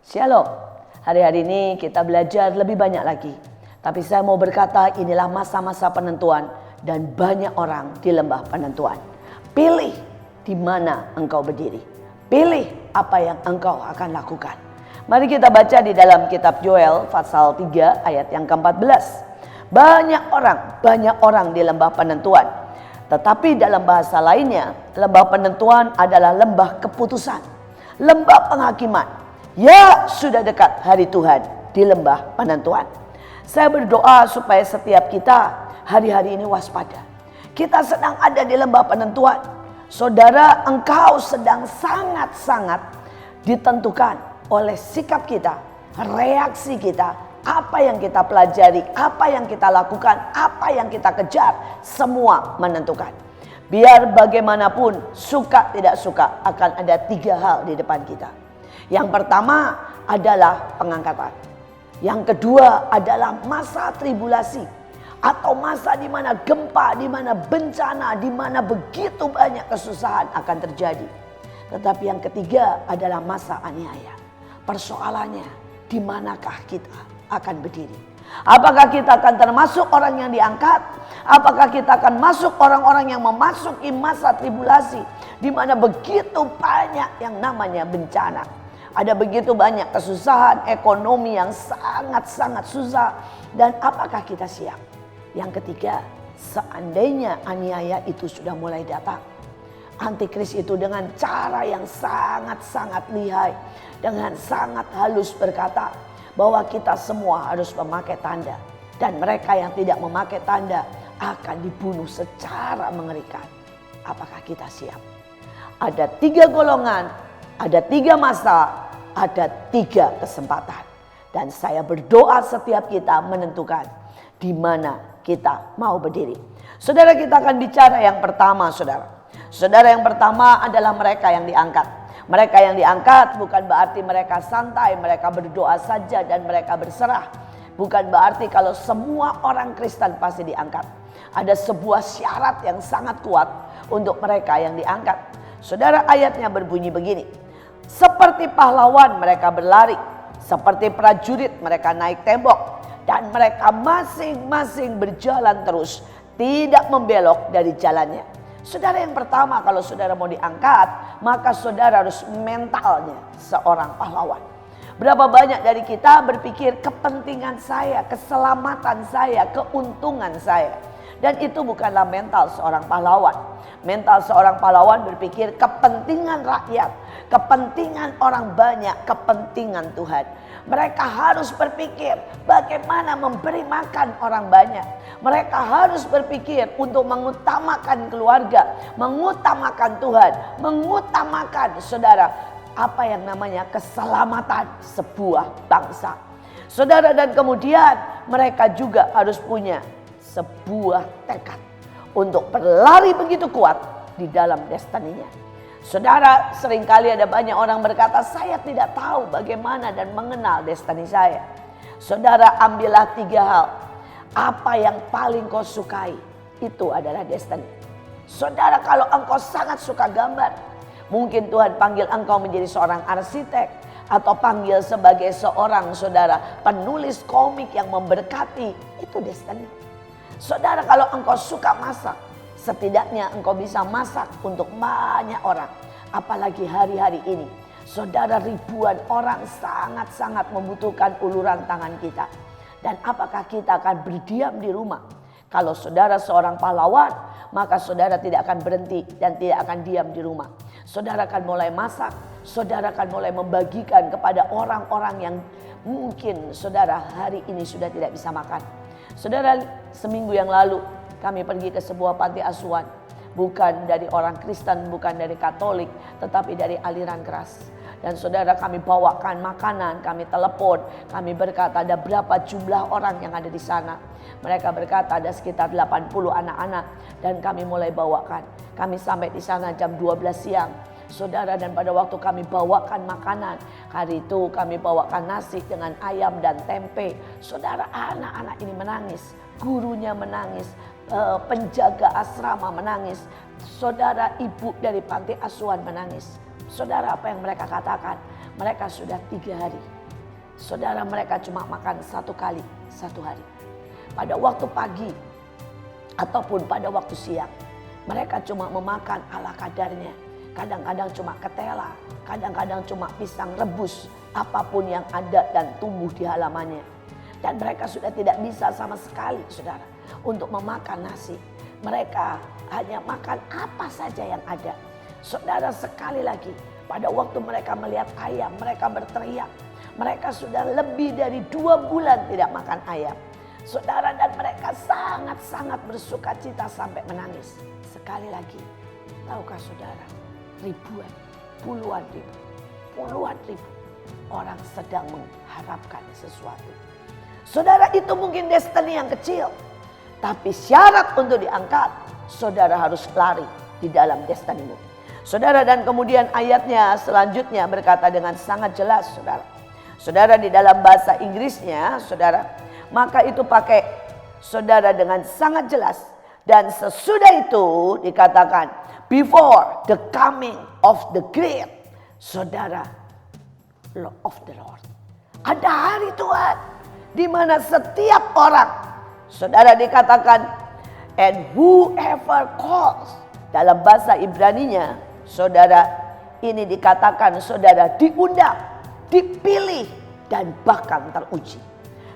Shalom. Hari-hari ini kita belajar lebih banyak lagi. Tapi saya mau berkata inilah masa-masa penentuan dan banyak orang di lembah penentuan. Pilih di mana engkau berdiri. Pilih apa yang engkau akan lakukan. Mari kita baca di dalam kitab Yoel pasal 3 ayat yang ke-14. Banyak orang di lembah penentuan. Tetapi dalam bahasa lainnya, lembah penentuan adalah lembah keputusan, lembah penghakiman. Ya, sudah dekat hari Tuhan di lembah penentuan. Saya berdoa supaya setiap kita hari-hari ini waspada. Kita sedang ada di lembah penentuan. Saudara, engkau sedang sangat-sangat ditentukan oleh sikap kita, reaksi kita, apa yang kita pelajari, apa yang kita lakukan, apa yang kita kejar, semua menentukan. Biar bagaimanapun, suka tidak suka, akan ada 3 hal di depan kita. Yang pertama adalah pengangkatan. Yang kedua adalah masa tribulasi atau masa di mana gempa, di mana bencana, di mana begitu banyak kesusahan akan terjadi. Tetapi yang ketiga adalah masa aniaya. Persoalannya, di manakah kita akan berdiri? Apakah kita akan termasuk orang yang diangkat? Apakah kita akan masuk orang-orang yang memasuki masa tribulasi di mana begitu banyak yang namanya bencana? Ada begitu banyak kesusahan ekonomi yang sangat-sangat susah. Dan apakah kita siap? Yang ketiga, seandainya aniaya itu sudah mulai datang, antikris itu dengan cara yang sangat-sangat lihai, dengan sangat halus berkata bahwa kita semua harus memakai tanda. Dan mereka yang tidak memakai tanda akan dibunuh secara mengerikan. Apakah kita siap? Ada 3 golongan, ada 3 masa, ada 3 kesempatan. Dan saya berdoa setiap kita menentukan di mana kita mau berdiri. Saudara, kita akan bicara yang pertama, saudara. Saudara, yang pertama adalah mereka yang diangkat. Mereka yang diangkat bukan berarti mereka santai, mereka berdoa saja dan mereka berserah. Bukan berarti kalau semua orang Kristen pasti diangkat. Ada sebuah syarat yang sangat kuat untuk mereka yang diangkat. Saudara, ayatnya berbunyi begini. Seperti pahlawan mereka berlari, seperti prajurit mereka naik tembok, dan mereka masing-masing berjalan terus, tidak membelok dari jalannya. Saudara, yang pertama kalau saudara mau diangkat, maka saudara harus mentalnya seorang pahlawan. Berapa banyak dari kita berpikir kepentingan saya, keselamatan saya, keuntungan saya. Dan itu bukanlah mental seorang pahlawan. Mental seorang pahlawan berpikir kepentingan rakyat, kepentingan orang banyak, kepentingan Tuhan. Mereka harus berpikir bagaimana memberi makan orang banyak. Mereka harus berpikir untuk mengutamakan keluarga, mengutamakan Tuhan, mengutamakan saudara, apa yang namanya keselamatan sebuah bangsa. Saudara, dan kemudian mereka juga harus punya sebuah tekad untuk berlari begitu kuat di dalam destininya. Saudara, seringkali ada banyak orang berkata, saya tidak tahu bagaimana dan mengenal destiny saya. Saudara, ambillah 3 hal. Apa yang paling kau sukai, itu adalah destiny. Saudara, kalau engkau sangat suka gambar, mungkin Tuhan panggil engkau menjadi seorang arsitek, atau panggil sebagai seorang saudara penulis komik yang memberkati, itu destiny. Saudara, kalau engkau suka masak, setidaknya engkau bisa masak untuk banyak orang. Apalagi hari-hari ini, saudara, ribuan orang sangat-sangat membutuhkan uluran tangan kita. Dan apakah kita akan berdiam di rumah? Kalau saudara seorang pahlawan, maka saudara tidak akan berhenti dan tidak akan diam di rumah. Saudara akan mulai masak, saudara akan mulai membagikan kepada orang-orang yang mungkin saudara hari ini sudah tidak bisa makan. Saudara, seminggu yang lalu kami pergi ke sebuah panti asuhan. Bukan dari orang Kristen, bukan dari Katolik, tetapi dari aliran keras. Dan saudara, kami bawakan makanan, kami telepon, kami berkata ada berapa jumlah orang yang ada di sana. Mereka berkata ada sekitar 80 anak-anak dan kami mulai bawakan. Kami sampai di sana jam 12 siang. Saudara, dan pada waktu kami bawakan makanan, hari itu kami bawakan nasi dengan ayam dan tempe. Saudara, anak-anak ini menangis, gurunya menangis, penjaga asrama menangis, saudara, ibu dari panti asuhan menangis. Saudara, apa yang mereka katakan? Mereka sudah 3 hari Saudara, mereka cuma makan 1 kali satu hari. Pada waktu pagi ataupun pada waktu siang. Mereka cuma memakan ala kadarnya. Kadang-kadang cuma ketela, kadang-kadang cuma pisang rebus, apapun yang ada dan tumbuh di halamannya. Dan mereka sudah tidak bisa sama sekali, saudara, untuk memakan nasi. Mereka hanya makan apa saja yang ada. Saudara, sekali lagi, pada waktu mereka melihat ayam, mereka berteriak. Mereka sudah lebih dari 2 bulan tidak makan ayam. Saudara, dan mereka sangat-sangat bersuka cita sampai menangis. Sekali lagi, tahukah saudara, ribuan, puluhan ribu orang sedang mengharapkan sesuatu. Saudara, itu mungkin destiny yang kecil. Tapi syarat untuk diangkat, saudara harus lari di dalam destinimu. Saudara, dan kemudian ayatnya selanjutnya berkata dengan sangat jelas, saudara. Saudara, di dalam bahasa Inggrisnya, saudara, maka itu pakai saudara dengan sangat jelas. Dan sesudah itu dikatakan, before the coming of the great, saudara, of the Lord. Ada hari Tuhan di mana setiap orang, saudara, dikatakan, and whoever calls. Dalam bahasa Ibraninya, saudara, ini dikatakan saudara diundang, dipilih, dan bahkan teruji.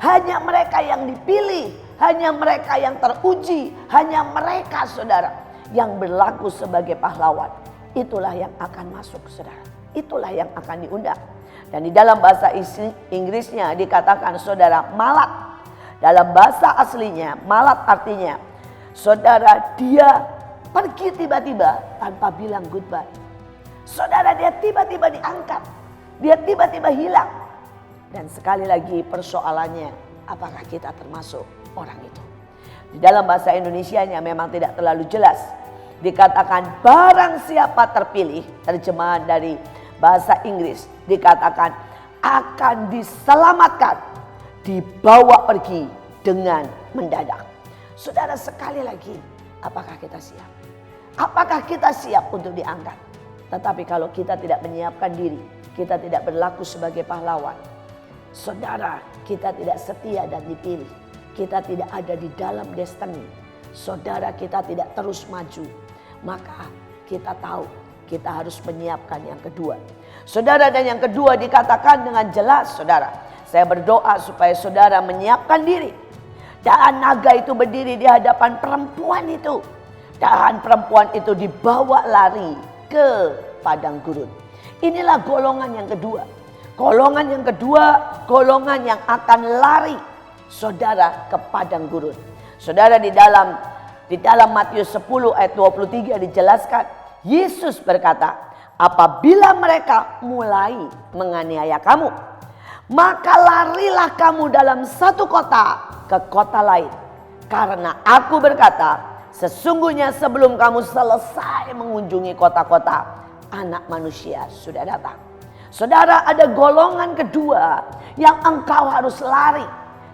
Hanya mereka yang dipilih, hanya mereka yang teruji, hanya mereka, saudara, yang berlaku sebagai pahlawan. Itulah yang akan masuk, saudara. Itulah yang akan diundang. Dan di dalam bahasa Inggrisnya dikatakan, saudara, malat. Dalam bahasa aslinya, malat artinya, saudara, dia pergi tiba-tiba tanpa bilang goodbye. Saudara, dia tiba-tiba diangkat. Dia tiba-tiba hilang. Dan sekali lagi persoalannya, apakah kita termasuk orang itu? Di dalam bahasa Indonesianya memang tidak terlalu jelas. Dikatakan barang siapa terpilih, terjemahan dari bahasa Inggris, dikatakan akan diselamatkan, dibawa pergi dengan mendadak. Saudara, sekali lagi, apakah kita siap? Apakah kita siap untuk diangkat? Tetapi kalau kita tidak menyiapkan diri, kita tidak berlaku sebagai pahlawan, saudara, kita tidak setia dan dipilih. Kita tidak ada di dalam destiny. Saudara, kita tidak terus maju. Maka kita tahu kita harus menyiapkan yang kedua. Saudara, dan yang kedua dikatakan dengan jelas, saudara. Saya berdoa supaya saudara menyiapkan diri. Dan naga itu berdiri di hadapan perempuan itu. Dan perempuan itu dibawa lari ke padang gurun. Inilah golongan yang kedua. Golongan yang kedua, golongan yang akan lari, saudara, ke padang gurun. Saudara, di dalam Matius 10 ayat 23 dijelaskan, Yesus berkata, apabila mereka mulai menganiaya kamu, maka larilah kamu dalam satu kota ke kota lain. Karena aku berkata, sesungguhnya sebelum kamu selesai mengunjungi kota-kota, Anak Manusia sudah datang. Saudara, ada golongan kedua yang engkau harus lari.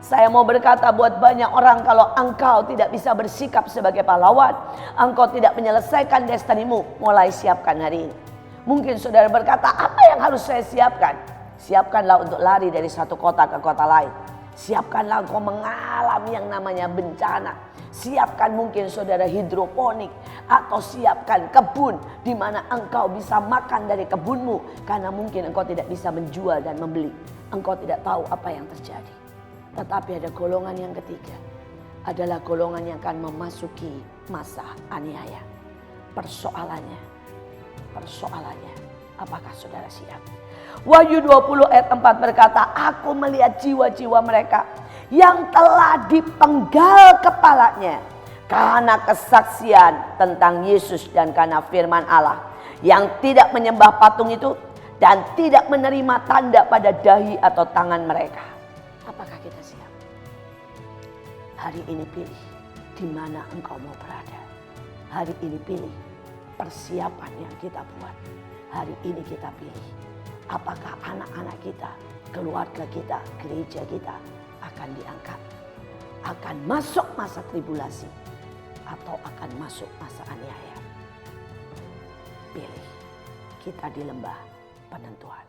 Saya mau berkata buat banyak orang, kalau engkau tidak bisa bersikap sebagai pahlawan, engkau tidak menyelesaikan destinimu, mulai siapkan hari ini. Mungkin saudara berkata, apa yang harus saya siapkan? Siapkanlah untuk lari dari satu kota ke kota lain. Siapkanlah engkau mengalami yang namanya bencana. Siapkan mungkin saudara hidroponik, atau siapkan kebun di mana engkau bisa makan dari kebunmu, karena mungkin engkau tidak bisa menjual dan membeli. Engkau tidak tahu apa yang terjadi. Tetapi ada golongan yang ketiga, adalah golongan yang akan memasuki masa aniaya. Persoalannya, apakah saudara siap? Wahyu 20 ayat 4 berkata, aku melihat jiwa-jiwa mereka yang telah dipenggal kepalanya karena kesaksian tentang Yesus dan karena firman Allah, yang tidak menyembah patung itu dan tidak menerima tanda pada dahi atau tangan mereka. Apakah kita siap? Hari ini pilih di mana engkau mau berada. Hari ini pilih persiapan yang kita buat. Hari ini kita pilih, apakah anak-anak kita, keluarga kita, gereja kita akan diangkat, akan masuk masa tribulasi, atau akan masuk masa aniaya. Pilih, kita di lembah penentuan.